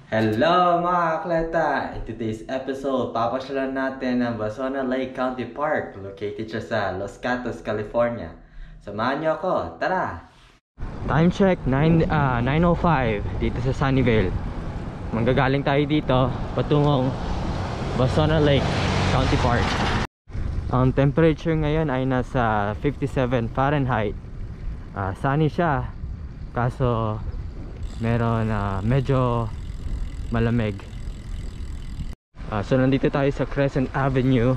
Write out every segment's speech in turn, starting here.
Hello mga atleta! In today's episode, papasyalan natin ang Bosona Lake County Park, located siya sa Los Gatos, California. Samahan niyo ako, tara! Time check, 9:05 dito sa Sunnyvale. Manggagaling tayo dito patungong Bosona Lake County Park. Ang temperature ngayon ay nasa 57 Fahrenheit. Sunny siya, kaso meron medyo malamig. So nandito tayo sa Crescent Avenue.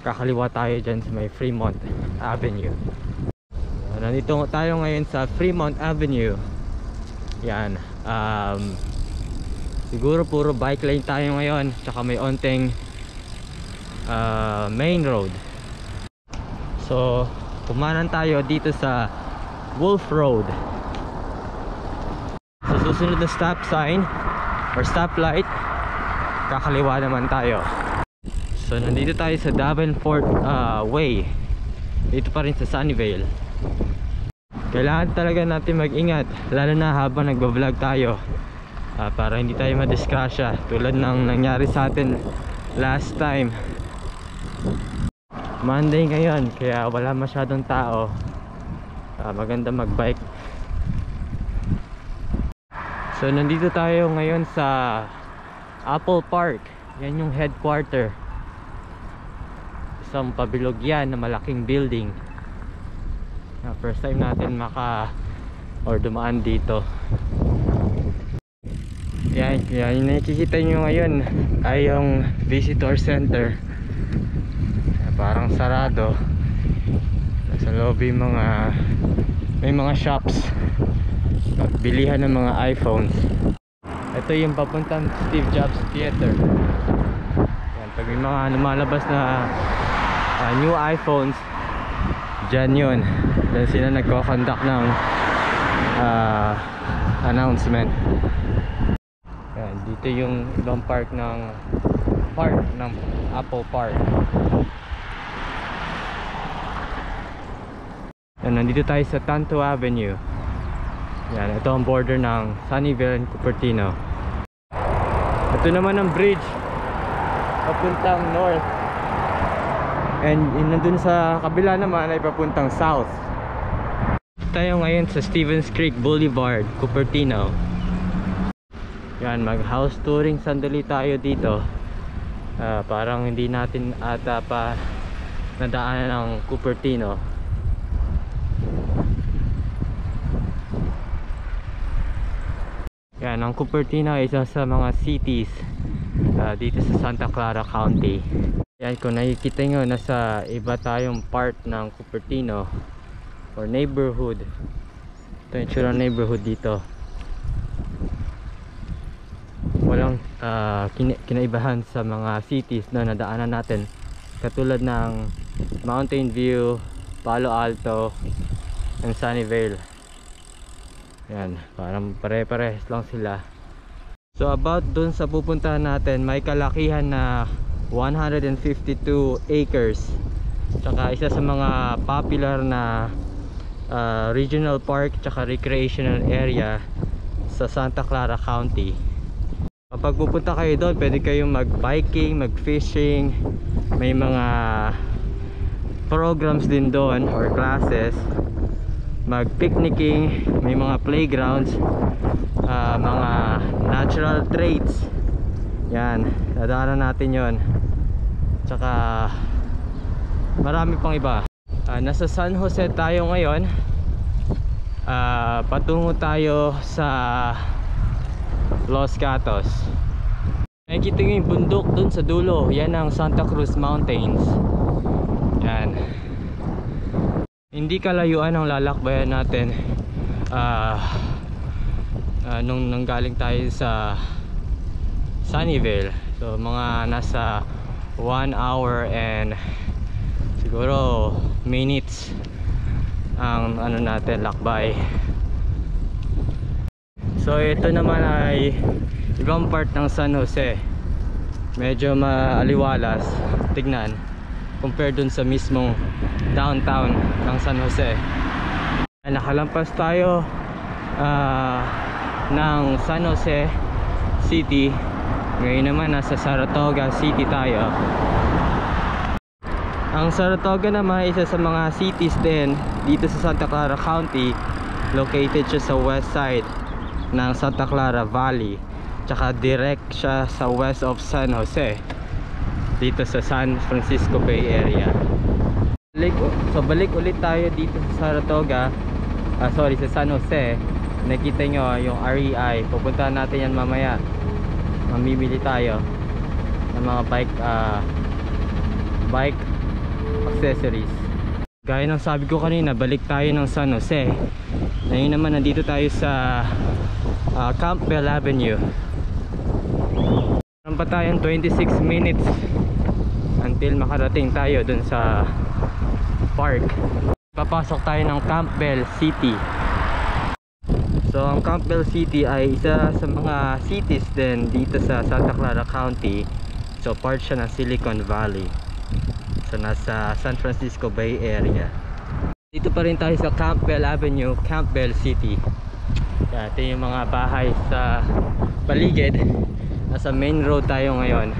Kakaliwa tayo dyan sa may Fremont Avenue. Nandito tayo ngayon sa Fremont Avenue. Yan. Siguro puro bike lane tayo ngayon, tsaka may onting main road. So kumanan tayo dito sa Wolf Road. Sa susunod na stop sign or stoplight, kakaliwa naman tayo. So nandito tayo sa Davenport Way, dito pa rin sa Sunnyvale. Kailangan talaga natin mag-ingat, lalo na habang nagbablog tayo, para hindi tayo madisgrasya tulad ng nangyari sa atin last time. Monday ngayon, kaya wala masyadong tao. Maganda mag-bike. So nandito tayo ngayon sa Apple Park. Yan yung headquarter. Isang pabilog yan na malaking building. First time natin dumaan dito. Yan yung nakikita nyo ngayon ay yung visitor center. Parang sarado. Sa lobby may mga shops, bilihan ng mga iPhones. Ito yung papuntang Steve Jobs Theater. Yan, pag may mga lumalabas na new iPhones, dyan yun. Dyan sila nagko-conduct ng announcement. Yan, dito yung ibang park ng Apple Park. Yan, nandito tayo sa Tanto Avenue. Yan, ito ang border ng Sunnyvale and Cupertino. Ito naman ang bridge papuntang north, and nandun sa kabila naman ay papuntang south. Tayo ngayon sa Stevens Creek Boulevard, Cupertino. Yan, mag house touring sandali tayo dito. Parang hindi natin ata pa nadaanan ang Cupertino. Yan, ang Cupertino ay isa sa mga cities dito sa Santa Clara County. Yan, kung nakikita nyo, nasa iba tayong part ng Cupertino or neighborhood. Ito yung tsura neighborhood dito. Walang kinaibahan sa mga cities na nadaanan natin, katulad ng Mountain View, Palo Alto, and Sunnyvale. Yan, parang pare-parehas lang sila. So about dun sa pupuntahan natin, may kalakihan na 152 acres. Tsaka isa sa mga popular na regional park tsaka recreational area sa Santa Clara County. Kapag pupunta kayo doon, pwede kayong mag-biking, mag-fishing. May mga programs din doon or classes. Mag-picnicking, may mga playgrounds, mga natural trails. Yan, dadaanan natin yon. Tsaka marami pang iba. Nasa San Jose tayo ngayon. Patungo tayo sa Los Gatos. Nakikita nyo yung bundok dun sa dulo. Yan ang Santa Cruz Mountains. Yan. Hindi kalayuan ang lalakbayan natin nung nanggaling tayo sa Sunnyvale. So mga nasa 1 hour and siguro minutes ang natin lakbay. So ito naman ay ibang part ng San Jose. Medyo maaliwalas tignan compared dun sa mismong downtown ng San Jose. Nakalampas tayo ng San Jose City. Ngayon naman nasa Saratoga City tayo. Ang Saratoga naman isa sa mga cities din dito sa Santa Clara County. Located siya sa west side ng Santa Clara Valley, tsaka direct siya sa west of San Jose, dito sa San Francisco Bay Area. Balik ulit tayo dito sa Saratoga, sa San Jose. Nakita nyo yung REI, pupuntahan natin yan mamaya. Mamimili tayo ng mga bike accessories. Gaya ng sabi ko kanina, balik tayo ng San Jose. Ngayon naman nandito tayo sa Campbell Avenue. Meron pa tayong 26 minutes until makarating tayo dun sa park. Papasok tayo ng Campbell City. So ang Campbell City ay isa sa mga cities din dito sa Santa Clara County. So part siya ng Silicon Valley. So nasa San Francisco Bay Area. Dito pa rin tayo sa Campbell Avenue, Campbell City. Ito yung mga bahay sa paligid. Nasa main road tayo ngayon.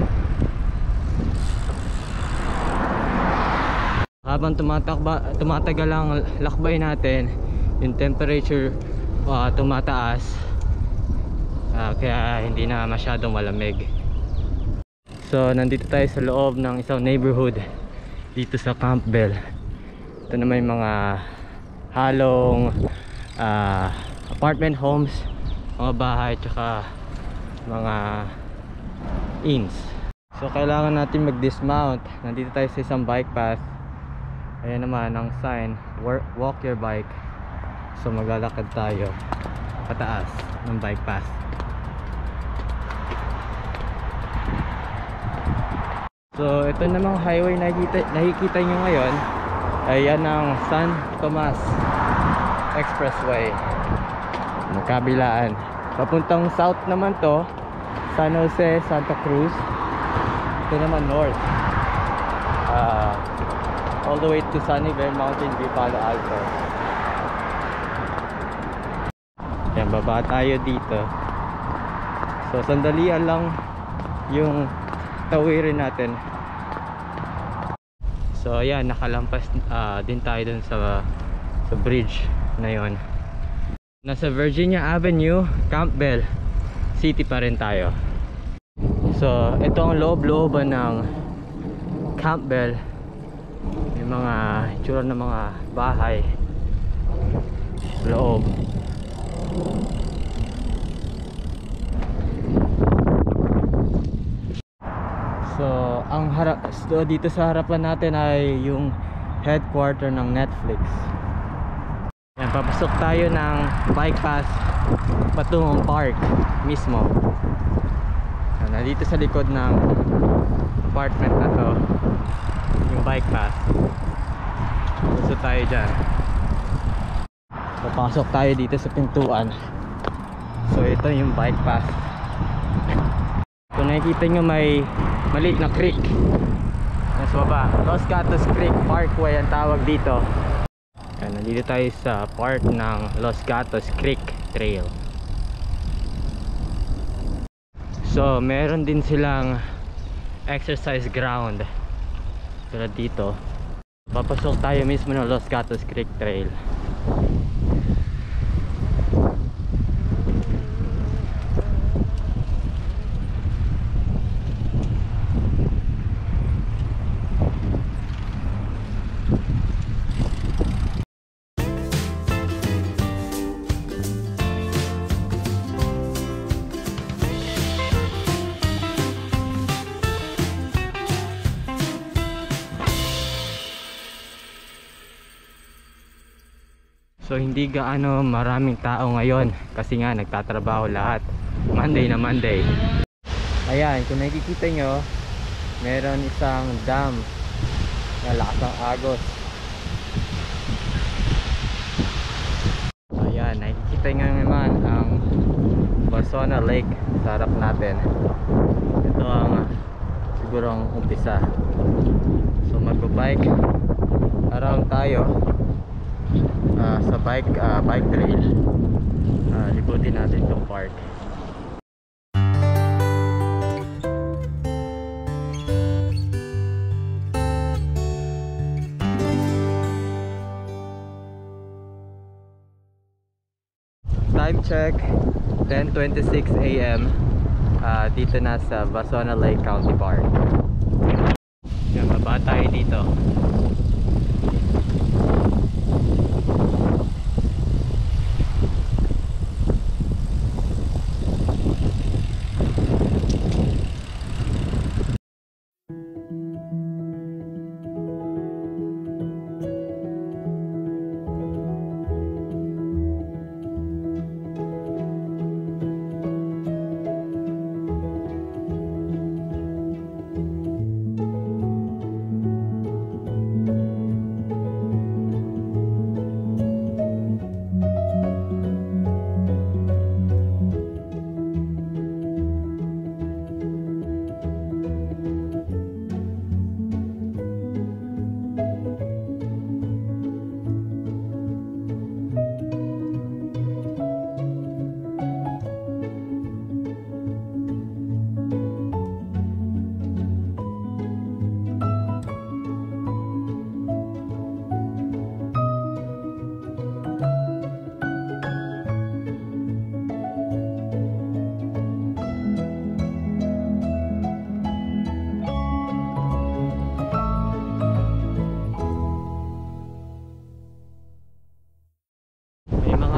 Habang tumatagal ang lakbay natin, yung temperature tumataas, kaya hindi na masyadong malamig. So nandito tayo sa loob ng isang neighborhood dito sa Campbell. Ito naman yung mga halong apartment homes, mga bahay, tsaka mga inns. So kailangan natin mag-dismount. Nandito tayo sa isang bike path. Ayan naman ang sign, walk your bike. So maglalakad tayo pataas ng bike path. So ito namang highway na nakikita nyo ngayon, ayan ang San Tomas Expressway. Magkabilaan. Papuntang south naman to, San Jose, Santa Cruz. Ito naman north, all the way to Sunnyvale, Mountain View, Palo Alto. Yan, baba tayo dito. So sandalian lang yung tawirin natin. So ayan, nakalampas din tayo dun sa bridge na yon. Nasa Virginia Avenue, Campbell City pa rin tayo. So ito ang loob-looban ng Campbell. Yung mga itsura ng mga bahay loob. So ang dito sa harapan natin ay yung headquarter ng Netflix. Yan, papasok tayo ng bike path patungong park mismo. Yan, nandito sa likod ng apartment na to yung bike path. So tayo dyan. Papasok tayo dito sa pintuan. So ito yung bike path. Kung nakikita nyo, may maliit na creek nasa baba. Los Gatos Creek Parkway ang tawag dito. Yan, nandito tayo sa part ng Los Gatos Creek Trail. So meron din silang exercise ground tulad dito. Papasok tayo mismo ng Los Gatos Creek Trail. So hindi gaano maraming tao ngayon kasi nga nagtatrabaho lahat. Monday na Monday. Ayan, kung nakikita nyo, meron isang dam na lakas ng agos. Ayan, nakikita nyo naman ang Bosona Lake sa harap natin. Ito ang siguro ang umpisa. So magbabike around tayo. sa bike trail. Libutin natin itong park. Time check 10:26 AM. Dito na sa Basuana Lake County Park. Yan, baba tayo dito.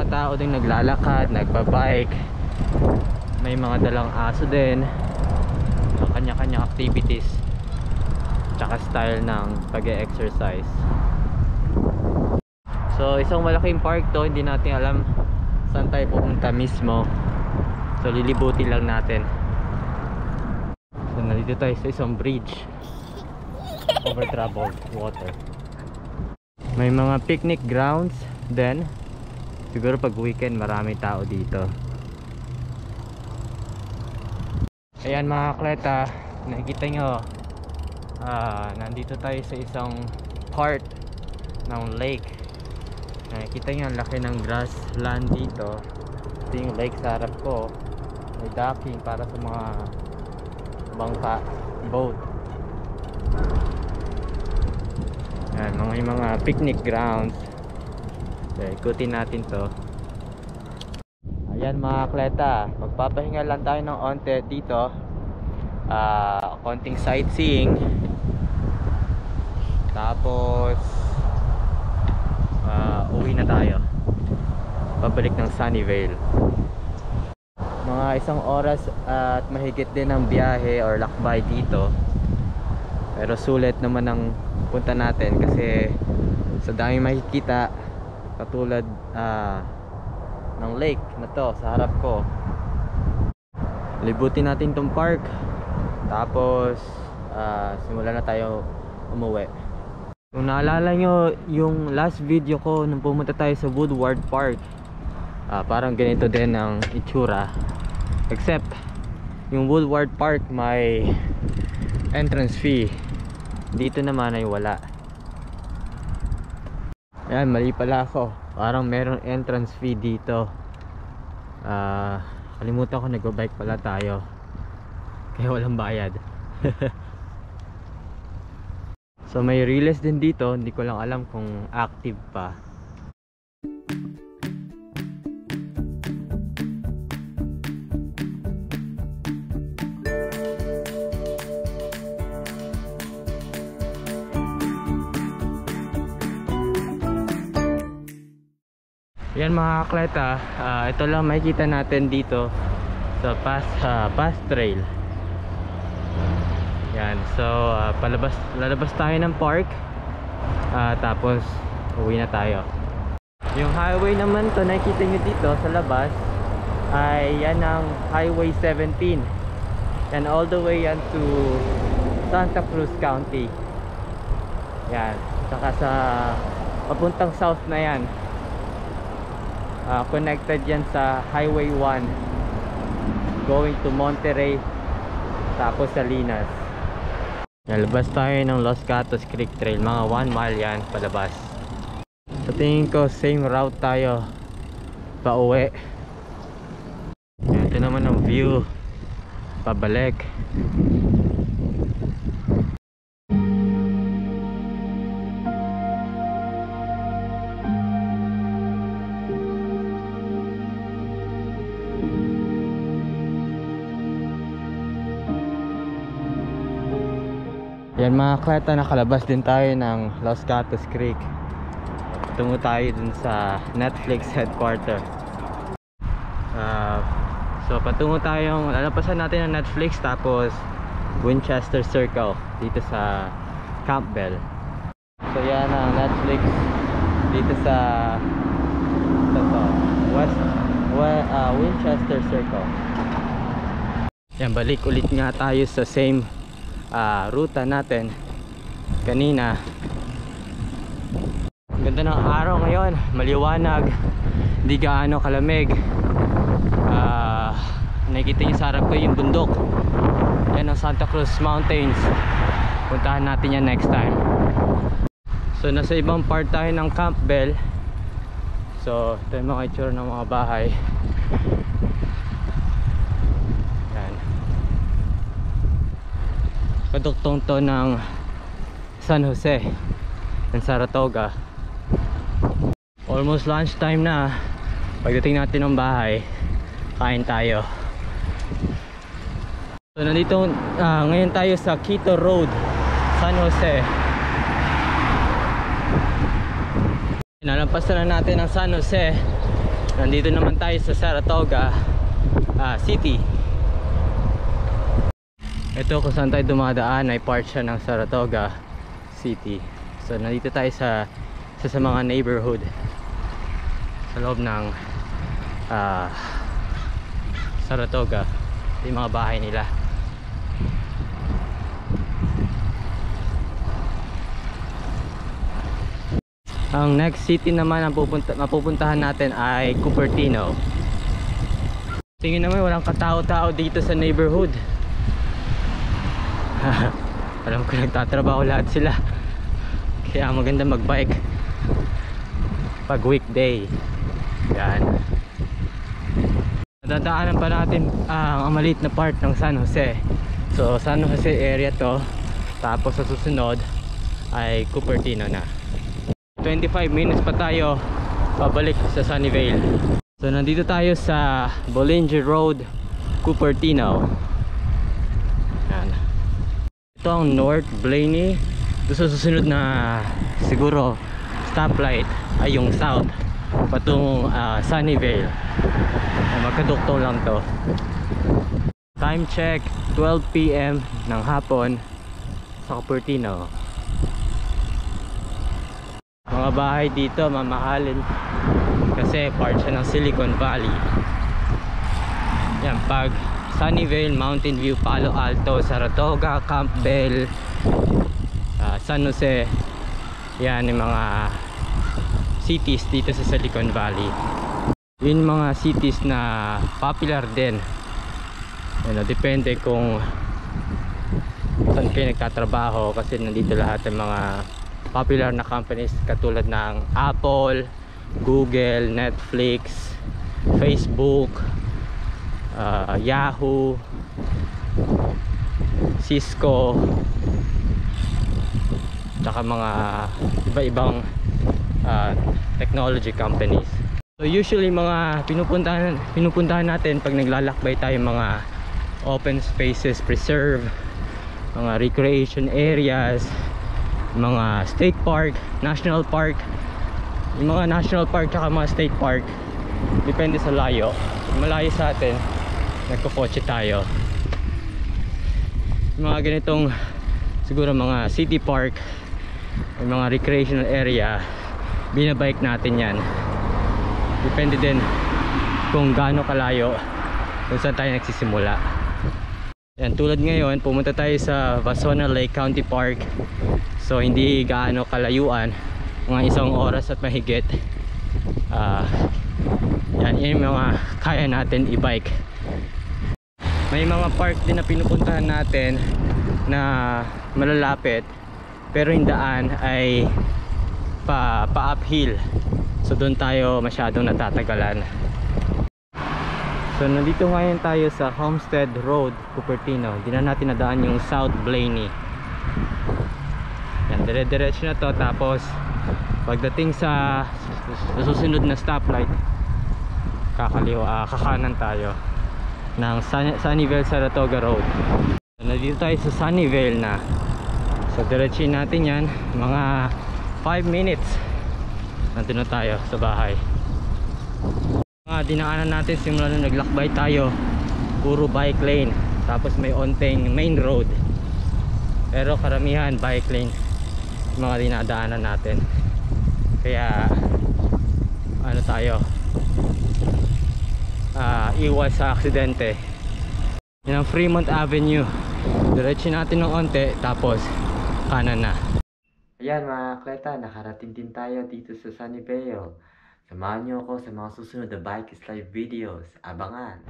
Tao ding naglalakad, nagpa-bike, may mga dalang aso din, mga kanya-kanya activities tsaka style ng pag-e-exercise. So isang malaking park to, hindi natin alam saan tayo pupunta mismo, so lilibuti lang natin. So nandito tayo sa isang bridge over troubled water. May mga picnic grounds then siguro pag weekend marami tao dito. Ayan mga kleta, nakikita nyo, nandito tayo sa isang part ng lake. Nakikita nyo ang laki ng grassland dito. Ito yung lake sa harap ko. May docking para sa mga bangka, boat. Ayan, mga picnic grounds. Okay, ikutin natin to. Ayan mga kleta, magpapahinga lang tayo ng onte dito. Konting sightseeing. Tapos uwi na tayo. Pabalik ng Sunnyvale. Mga isang oras at mahigit din ang biyahe or lakbay dito. Pero sulit naman ang punta natin kasi sa daming makikita, katulad ng lake na to sa harap ko. Libutin natin tong park, tapos simulan na tayo umuwi. Kung naalala nyo yung last video ko nung pumunta tayo sa Woodward Park, parang ganito din ang itsura, except yung Woodward Park may entrance fee, dito naman ay wala. Ayan, mali pala ako. Parang merong entrance fee dito. Kalimutan ko, nag-bike pala tayo. Kaya walang bayad. So may relays din dito. Hindi ko lang alam kung active pa. Yan mga kleta, ito lang makikita natin dito sa pass trail. Yan, so lalabas tayo ng park, tapos uwi na tayo. Yung highway naman to nakikita nyo dito sa labas ay yan ang Highway 17. Yan all the way yan to Santa Cruz County. Yan, saka sa papuntang south na yan. Connected yan sa Highway 1 going to Monterey, tapos Salinas. Nalabas tayo ng Los Gatos Creek Trail, mga 1 mile yan palabas. Sa tingin ko same route tayo pa uwi. Ito naman ang view pabalik. Yan mga kleta, nakalabas din tayo ng Los Gatos Creek. Tungo tayo dun sa Netflix headquarter. So patungo tayong, lalapasan natin ang Netflix, tapos Winchester Circle dito sa Campbell. So yan ang Netflix dito sa Winchester Circle. Yan, balik ulit nga tayo sa same ruta natin kanina. Ganda ng araw ngayon, maliwanag, hindi gaano kalamig. Nakikita niyo sa harap ko yung bundok, yan ang Santa Cruz Mountains. Puntahan natin yan next time. So nasa ibang part tayo ng Campbell. So ito yung mga itsura ng mga bahay. Kaduktong to ng San Jose and Saratoga. Almost lunch time na. Pagdating natin ng bahay, kain tayo. So nandito ngayon tayo sa Quito Road, San Jose. Nalampasan na natin ang San Jose. Nandito naman tayo sa Saratoga City. Ito kung saan tayo dumadaan ay part siya ng Saratoga City. So nandito tayo sa mga neighborhood sa loob ng Saratoga. Ito yung mga bahay nila. Ang next city naman ang mapupuntahan natin ay Cupertino. Tingin naman walang katao-tao dito sa neighborhood. Alam ko nagtatrabaho lahat sila, kaya maganda magbike pag weekday. Yan, dadaanan pa natin ang maliit na part ng San Jose. So San Jose area to, tapos sa susunod ay Cupertino na. 25 minutes pa tayo pabalik sa Sunnyvale. So nandito tayo sa Bollinger Road, Cupertino. Yan, ito ang North Blaney. Doon sa susunod na siguro stoplight ay yung south patungong Sunnyvale. Magkaduktong lang to. Time check 12 PM ng hapon sa Cupertino. Mga bahay dito mamahalin kasi part siya ng Silicon Valley. Yan, pag Sunnyvale, Mountain View, Palo Alto, Saratoga, Campbell, San Jose, yan yung mga cities dito sa Silicon Valley. Yun mga cities na popular din. Ano, depende kung saan kayo nagtatrabaho, kasi nandito lahat ng mga popular na companies katulad ng Apple, Google, Netflix, Facebook, Yahoo, Cisco, tsaka mga iba-ibang technology companies. So usually mga pinupuntahan natin pag naglalakbay tayo, mga open spaces, preserve, mga recreation areas, mga state park, national park. Yung mga national park tsaka mga state park, depende sa layo. Malayo sa atin, nagkukotse tayo. Yung mga ganitong siguro mga city park, yung mga recreational area, binabike natin yan. Depende din kung gaano kalayo kung saan tayo nagsisimula. Yan, tulad ngayon pumunta tayo sa Vasona Lake County Park. So hindi gaano kalayuan, mga 1 oras at mahigit. Yan yung mga kaya natin i-bike. May mga park din na pinupuntahan natin na malalapit, pero yung daan ay pa-uphill. So doon tayo masyadong natatagalan. So nandito ngayon tayo sa Homestead Road, Cupertino. Hindi na natin nadaan yung South Blaney. Yan, dire-diretso na to. Tapos pagdating sa susunod na stoplight, kakanan tayo ng Sunnyvale Saratoga Road. So nandito tayo sa Sunnyvale na. So diretsin natin yan. Mga 5 minutes nandun na tayo sa bahay. Dinaanan natin simula nung naglakbay tayo, puro bike lane, tapos may onting main road, pero karamihan bike lane mga dinadaanan natin. Kaya ano tayo, iwas sa aksidente. Yan ang Fremont Avenue. Diretso natin ng onte, tapos kanan na. Ayan mga kleta, nakarating din tayo dito sa Sunnyvale. Samahan niyo ako sa mga susunod na Bike is Life videos. Abangan!